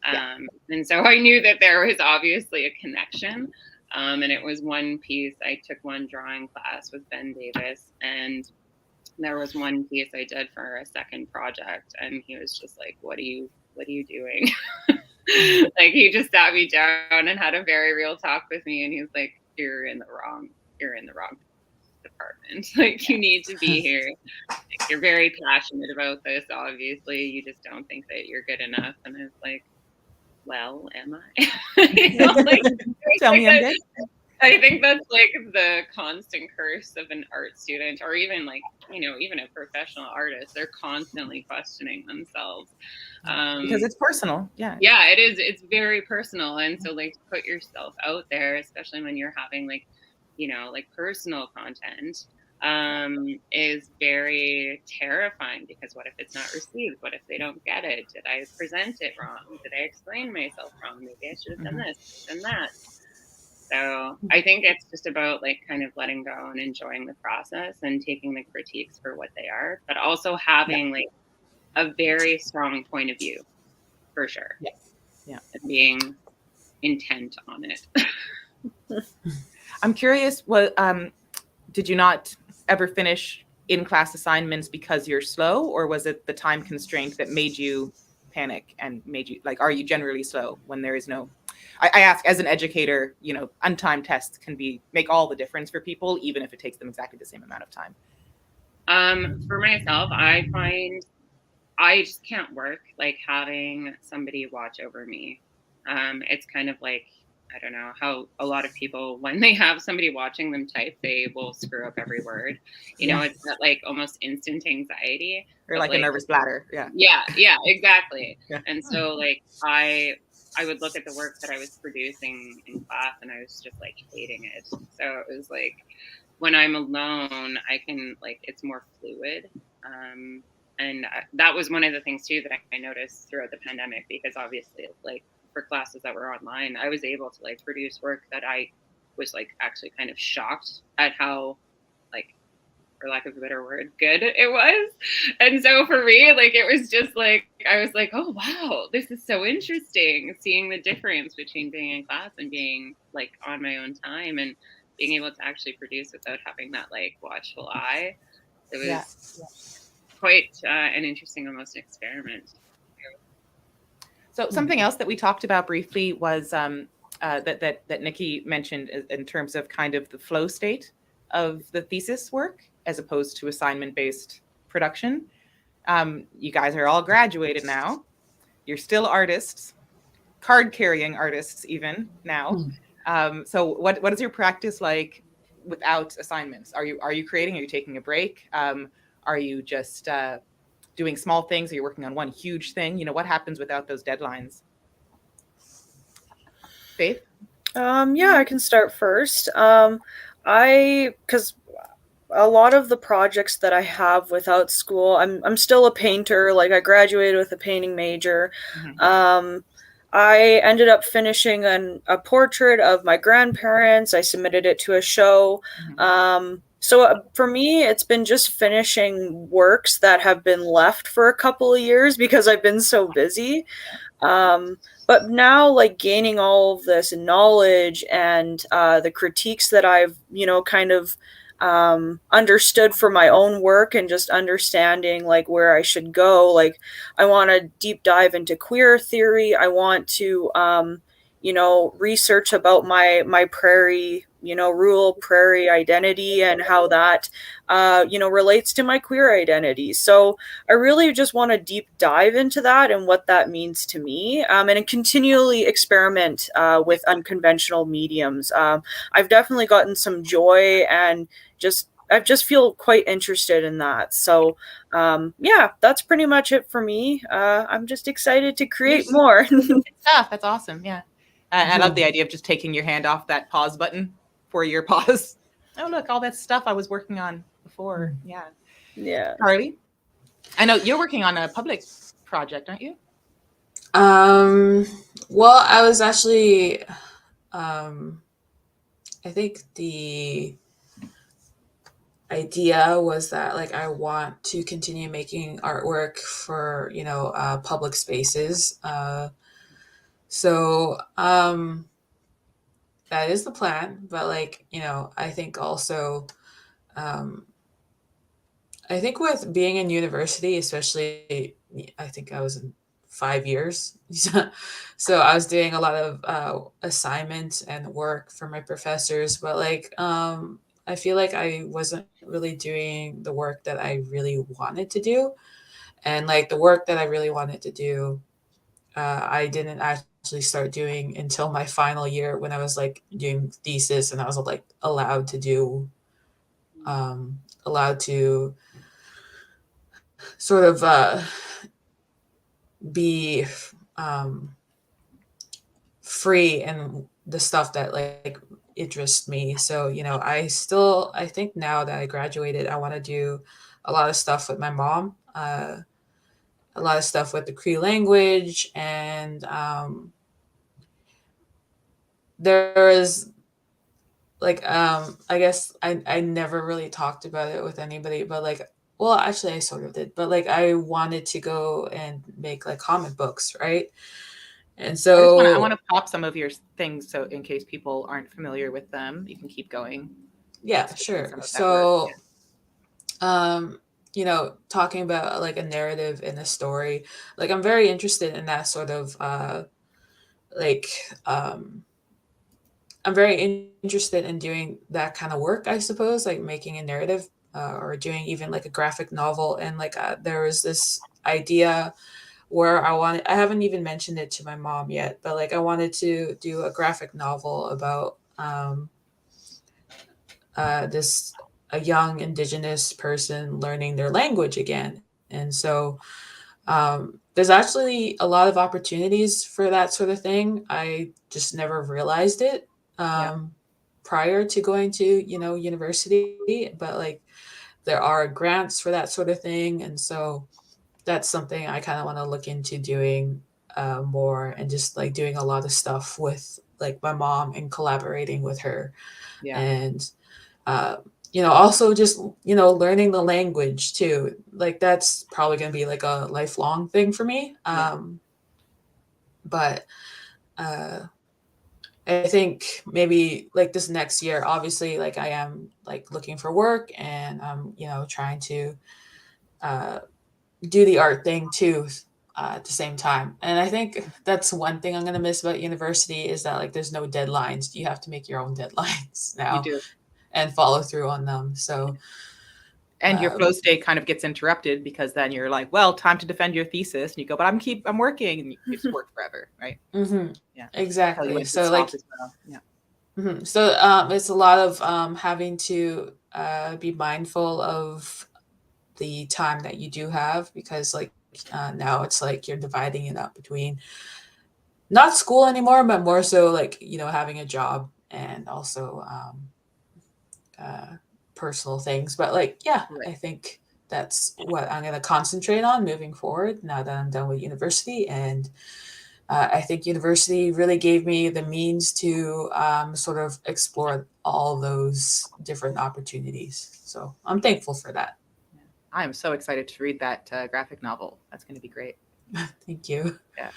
And so I knew that there was obviously a connection. And it was one piece. I took one drawing class with Ben Davis, and there was one piece I did for a second project, and he was just like, what are you doing? Like he just sat me down and had a very real talk with me, and he was like, you're in the wrong department. Like you need to be here. Like, you're very passionate about this, obviously. You just don't think that you're good enough. And I was like, well, am I? Tell me I'm good. I think that's like the constant curse of an art student, or even like, even a professional artist. They're constantly questioning themselves. Because it's personal. Yeah, it is. It's very personal. And so like put yourself out there, especially when you're having like, like personal content, is very terrifying, because what if it's not received? What if they don't get it? Did I present it wrong? Did I explain myself wrong? Maybe I should have done this and that. So I think it's just about like kind of letting go and enjoying the process and taking the critiques for what they are, but also having like a very strong point of view, for sure. Yeah. And being intent on it. I'm curious, what did you not ever finish in-class assignments because you're slow, or was it the time constraint that made you panic and made you, like, are you generally slow when there is no, I ask as an educator, you know, untimed tests can make all the difference for people, even if it takes them exactly the same amount of time. For myself, I find I just can't work like having somebody watch over me. It's kind of like, I don't know how a lot of people, when they have somebody watching them type, they will screw up every word. You know, it's that like almost instant anxiety. Or like a nervous bladder. Yeah. Yeah, exactly. Yeah. And so like I would look at the work that I was producing in class and I was just like hating it. So it was like, when I'm alone, I can like, it's more fluid. And that was one of the things too that I noticed throughout the pandemic, because obviously like for classes that were online, I was able to like produce work that I was like actually kind of shocked at how, like, for lack of a better word, good it was. And so for me, like, it was just like, I was like, oh wow, this is so interesting, seeing the difference between being in class and being like on my own time and being able to actually produce without having that like watchful eye. It was quite an interesting almost experiment. So something else that we talked about briefly was that Nikki mentioned in terms of kind of the flow state of the thesis work as opposed to assignment-based production. You guys are all graduated now. You're still artists, card-carrying artists even now. So what is your practice like without assignments? Are you creating? Are you taking a break? Are you just doing small things? Are you working on one huge thing? You know, what happens without those deadlines? Faith? Yeah, I can start first. Because a lot of the projects that I have without school, I'm still a painter. Like, I graduated with a painting major. Mm-hmm. I ended up finishing a portrait of my grandparents. I submitted it to a show. Mm-hmm. So for me, it's been just finishing works that have been left for a couple of years because I've been so busy. But now, like, gaining all of this knowledge and the critiques that I've, kind of understood for my own work, and just understanding like where I should go. Like, I want to deep dive into queer theory. I want to, research about my prairie, rural prairie identity, and how that, relates to my queer identity. So I really just want to deep dive into that and what that means to me, and continually experiment with unconventional mediums. I've definitely gotten some joy, and I just feel quite interested in that. So yeah, that's pretty much it for me. I'm just excited to create more. That's awesome. Yeah. I love the idea of just taking your hand off that pause button for your pause. Oh, look, all that stuff I was working on before. Yeah. Yeah. Carly, I know you're working on a public project, aren't you? Well, I was actually, I think the idea was that like I want to continue making artwork for, public spaces. So that is the plan. But like, I think also, I think with being in university, especially, I think I was in 5 years. So I was doing a lot of assignments and work for my professors, but like, I feel like I wasn't really doing the work that I really wanted to do. And like the work that I really wanted to do, I didn't actually start doing until my final year, when I was like doing thesis, and I was like allowed to sort of be free in the stuff that like interests me. So, I think now that I graduated, I want to do a lot of stuff with my mom, a lot of stuff with the Cree language. And there is like, I guess I never really talked about it with anybody, but like, well, actually I sort of did, but like I wanted to go and make like comic books, right? And I so, want to pop some of your things, so in case people aren't familiar with them, you can keep going. yeah, Explaining sure. some of that work. So, you know, talking about like a narrative in a story, like I'm very interested in that sort of like um I'm very interested in doing that kind of work, I suppose, like making a narrative, or doing even like a graphic novel. And like there was this idea where I haven't even mentioned it to my mom yet, but like I wanted to do a graphic novel about this a young indigenous person learning their language again. And so there's actually a lot of opportunities for that sort of thing. I just never realized it Yeah. prior to going to, you know, university, but like there are grants for that sort of thing. And so that's something I kind of want to look into doing more, and just like doing a lot of stuff with like my mom and collaborating with her. Yeah. And uh, you know, also just, you know, learning the language too. Like that's probably going to be like a lifelong thing for me. Yeah. But uh, I think maybe like this next year, obviously, like I am like looking for work, and I'm, you know, trying to uh, do the art thing too, at the same time. And I think that's one thing I'm going to miss about university, is that like there's no deadlines. You have to make your own deadlines You now do. and follow through on them. So, And your flow um, state kind of gets interrupted, because then you're like, well, time to defend your thesis. And you go, but I'm working. And you just work forever. Right. mhm, Yeah. Tell you exactly. when to So like, stop as well. Yeah. so it's a lot of having to be mindful of the time that you do have, because like now it's like you're dividing it up between not school anymore, but more so like, you know, having a job, and also uh, personal things. But like, yeah, Right. I think that's what I'm going to concentrate on moving forward now that I'm done with university. And I think university really gave me the means to sort of explore all those different opportunities. So I'm thankful for that. Yeah. I am so excited to read that graphic novel. That's going to be great. Thank you. Yeah.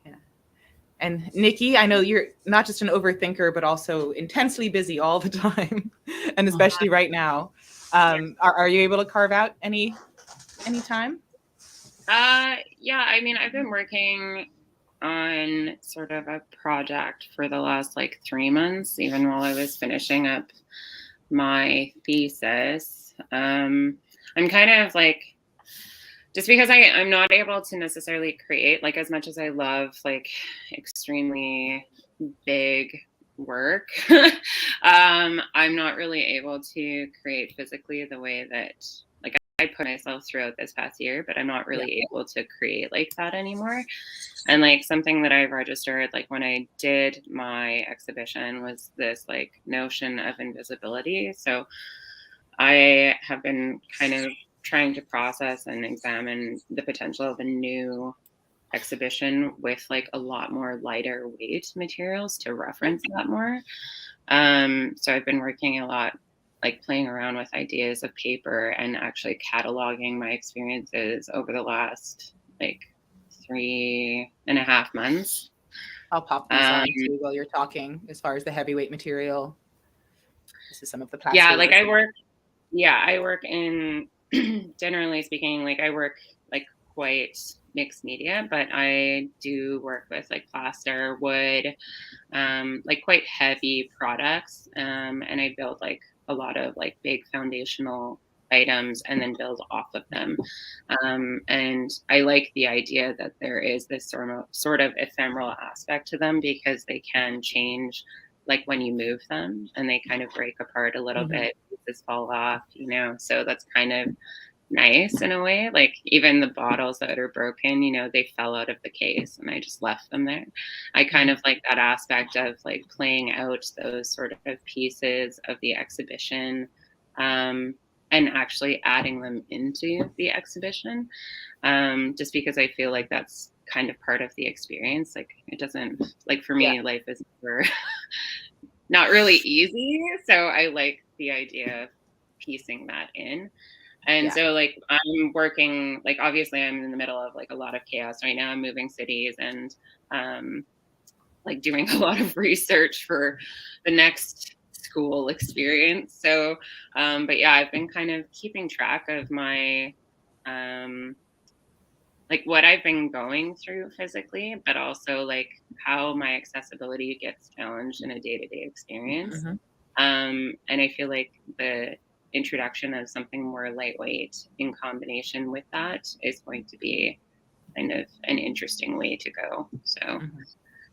Yeah. And Nikki, I know you're not just an overthinker, but also intensely busy all the time, and Oh, especially right now. Yeah. Are you able to carve out any time? Yeah, I mean, I've been working on sort of a project for the last like 3 months, even while I was finishing up my thesis. I'm kind of like, just because I'm not able to necessarily create, like, as much as I love like extremely big work, I'm not really able to create physically the way that like I put myself throughout this past year, but I'm not Yeah. really able to create like that anymore. And like something that I've registered, like when I did my exhibition, was this like notion of invisibility. So I have been kind of trying to process and examine the potential of a new exhibition with like a lot more lighter weight materials to reference that more. So I've been working a lot, like playing around with ideas of paper and actually cataloging my experiences over the last like 3.5 months. I'll pop these Um, on too while you're talking. As far as the heavyweight material, this is some of the yeah, plaster like work. I work in, generally speaking, like I work like quite mixed media, but I do work with like plaster, wood, like quite heavy products. And I build like a lot of like big foundational items and then build off of them. And I like the idea that there is this sort of ephemeral aspect to them, because they can change like when you move them, and they kind of break apart a little Mhm. bit, pieces fall off, you know, so that's kind of nice in a way. Like even the bottles that are broken, you know, they fell out of the case and I just left them there. I kind of like that aspect of like playing out those sort of pieces of the exhibition, and actually adding them into the exhibition, just because I feel like that's kind of part of the experience. Like it doesn't, like for Yeah. me, life is never not really easy. So I like the idea of piecing that in. And so like I'm working, like obviously I'm in the middle of like a lot of chaos right now. I'm moving cities and like doing a lot of research for the next school experience. So but yeah, I've been kind of keeping track of my like what I've been going through physically, but also like how my accessibility gets challenged in a day-to-day experience. And I feel like the introduction of something more lightweight in combination with that is going to be kind of an interesting way to go. So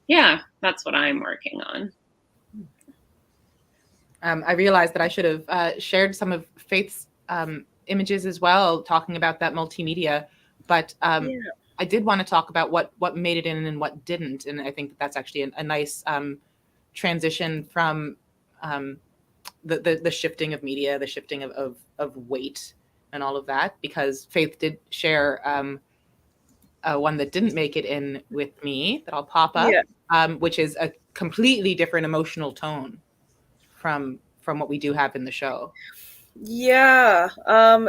yeah, that's what I'm working on. I realized that I should have shared some of Faith's images as well, talking about that multimedia. But I did want to talk about what made it in and what didn't. And I think that's actually a nice transition from the shifting of media, the shifting of weight and all of that, because Faith did share one that didn't make it in with me that I'll pop up, which is a completely different emotional tone from what we do have in the show. Yeah.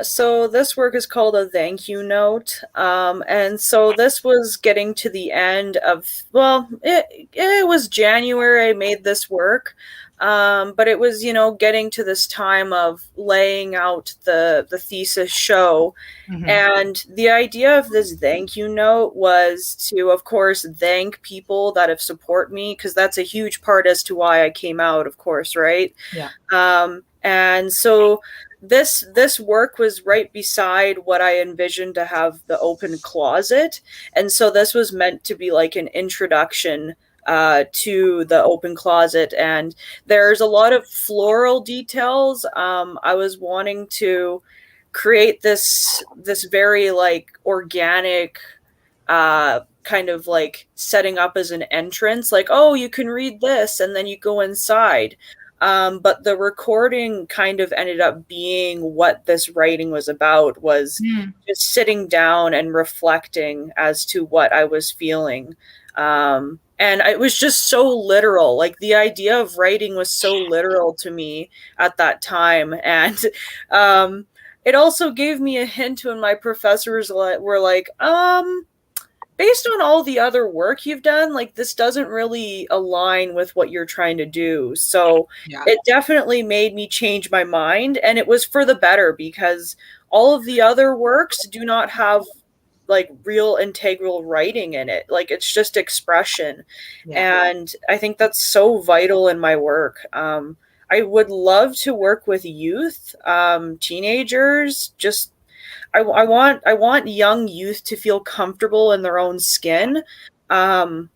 So this work is called A Thank You Note. And so this was getting to the end of, well, it was January I made this work. But it was, you know, getting to this time of laying out the thesis show. And the idea of this thank you note was to, of course, thank people that have supported me, because that's a huge part as to why I came out, of course, right? Yeah. And so this work was right beside what I envisioned to have the open closet. And so this was meant to be like an introduction to the open closet. And there's a lot of floral details. I was wanting to create this very like organic kind of like setting up as an entrance, like, oh, you can read this and then you go inside. But the recording kind of ended up being what this writing was about, was just sitting down and reflecting as to what I was feeling. And it was just so literal. Like the idea of writing was so literal to me at that time. And it also gave me a hint when my professors were like, based on all the other work you've done, like this doesn't really align with what you're trying to do. So it definitely made me change my mind, and it was for the better, because all of the other works do not have like real integral writing in it. Like it's just expression. And I think that's so vital in my work. I would love to work with youth, teenagers, just I want young youth to feel comfortable in their own skin. Because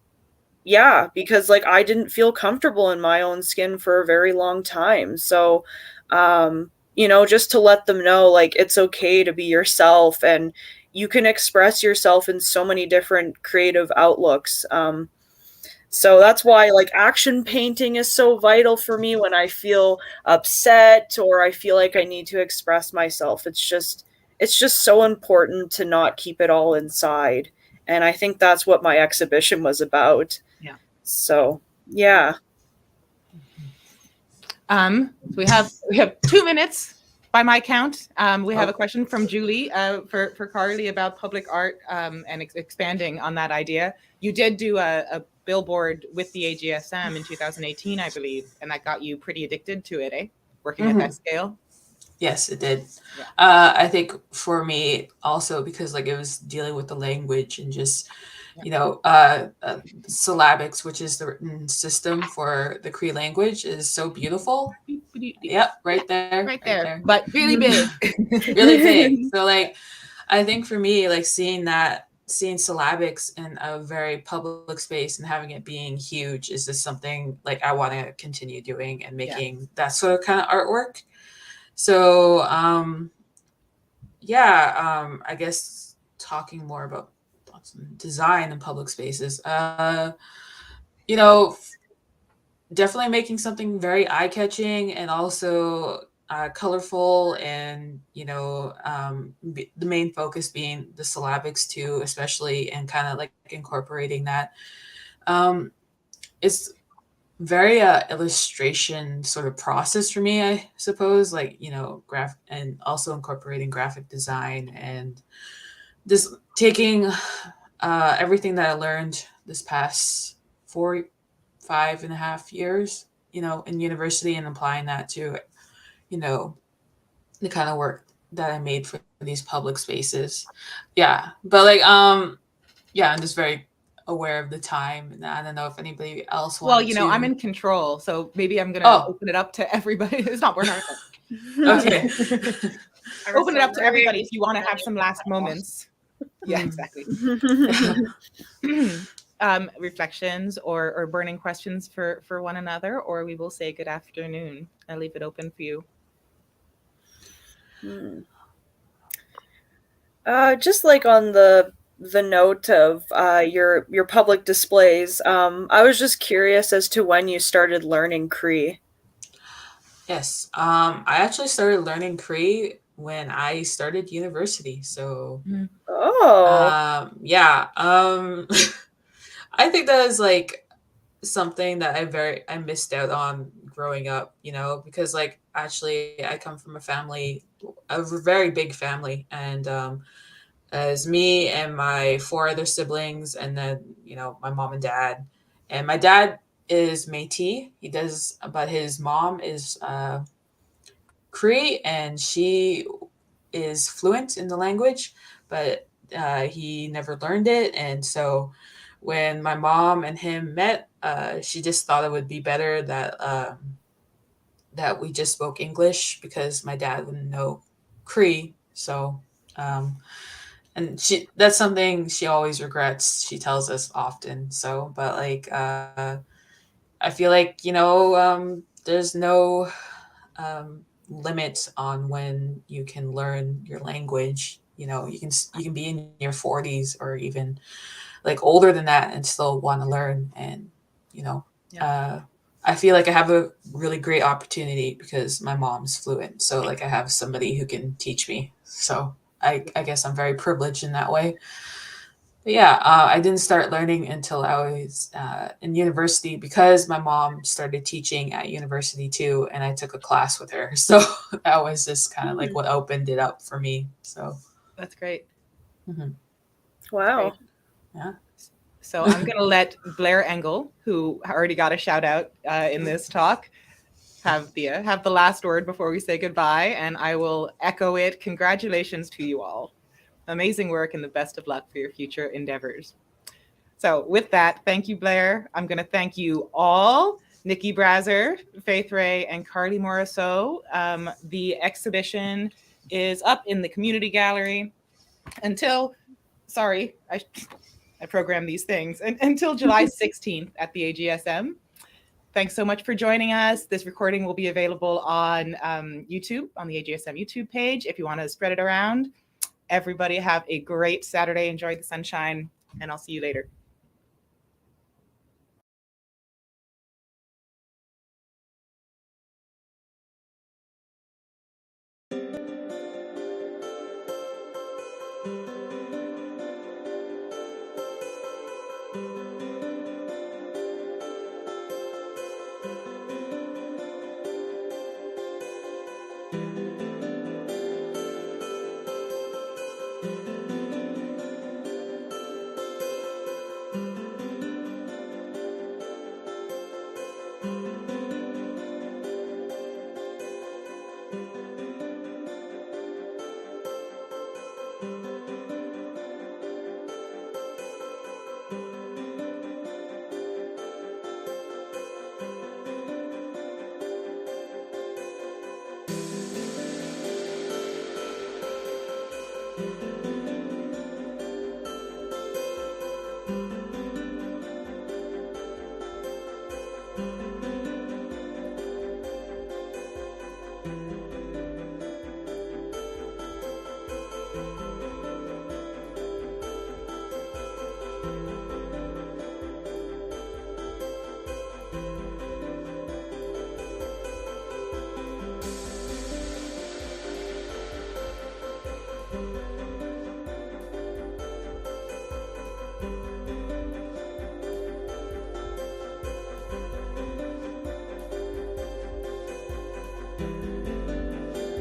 like I didn't feel comfortable in my own skin for a very long time. So, you know, just to let them know, like, it's okay to be yourself, and you can express yourself in so many different creative outlooks. So that's why like action painting is so vital for me when I feel upset or I feel like I need to express myself. It's just so important to not keep it all inside. And I think that's what my exhibition was about. Yeah. So, yeah. We have 2 minutes by my count. We have a question from Julie for Carly about public art and expanding on that idea. You did do a billboard with the AGSM in 2018, I believe, and that got you pretty addicted to it, eh? Working at that scale. Yes, it did. I think for me also, because like it was dealing with the language and just, you know, syllabics, which is the written system for the Cree language, is so beautiful. Yep, right there. Right there. But really big. Really big. So like, I think for me, like seeing syllabics in a very public space and having it being huge is just something like I want to continue doing and making that sort of kind of artwork. So, I guess talking more about design in public spaces, you know, definitely making something very eye-catching and also colorful, and, you know, the main focus being the syllabics too, especially, and kind of like incorporating that. It's very illustration sort of process for me, I suppose, like, you know, and also incorporating graphic design and just taking everything that I learned this past 5.5 years, you know, in university and applying that to, you know, the kind of work that I made for these public spaces. Yeah. But like, yeah, I'm just very aware of the time. And I don't know if anybody else Well, wanted I'm to. in control, so maybe I'm gonna Oh, open it up to everybody. It's not we're not. okay. I was Open so it up to worried everybody when if you you want to said have it. some last moments. Yeah, Mm. exactly. Reflections or burning questions for one another, or we will say good afternoon. I leave it open for you. Just like on the note of your public displays, I was just curious as to when you started learning Cree. Yes. I actually started learning Cree when I started university. So, Oh. yeah. I think that is like something that I missed out on growing up, you know, because like actually I come from a very big family, and as me and my four other siblings, and then, you know, my mom and dad. And my dad is Métis. But his mom is Cree, and she is fluent in the language, but he never learned it. And so when my mom and him met, she just thought it would be better that we just spoke English because my dad wouldn't know Cree. So, and that's something she always regrets. She tells us often. So, but like, I feel like, you know, there's no limit on when you can learn your language. You know, you can be in your 40s or even like older than that and still want to learn. And, you know, I feel like I have a really great opportunity because my mom's fluent. So like I have somebody who can teach me. So I guess I'm very privileged in that way. But yeah, I didn't start learning until I was in university because my mom started teaching at university too, and I took a class with her. So that was just kind of like what opened it up for me. So That's great. mhm. Wow. Great. Yeah. So I'm going to let Blair Engel, who already got a shout out in this talk, have the last word before we say goodbye, and I will echo it. Congratulations to you all. Amazing work and the best of luck for your future endeavors. So with that, thank you, Blair. I'm going to thank you all, Nicole Brasseur, Faith Rae, and Carly Morrisseau. The exhibition is up in the community gallery until, sorry, I program these things, until July 16th at the AGSM. Thanks so much for joining us. This recording will be available on YouTube, on the AGSM YouTube page, if you want to spread it around. Everybody have a great Saturday. Enjoy the sunshine, and I'll see you later.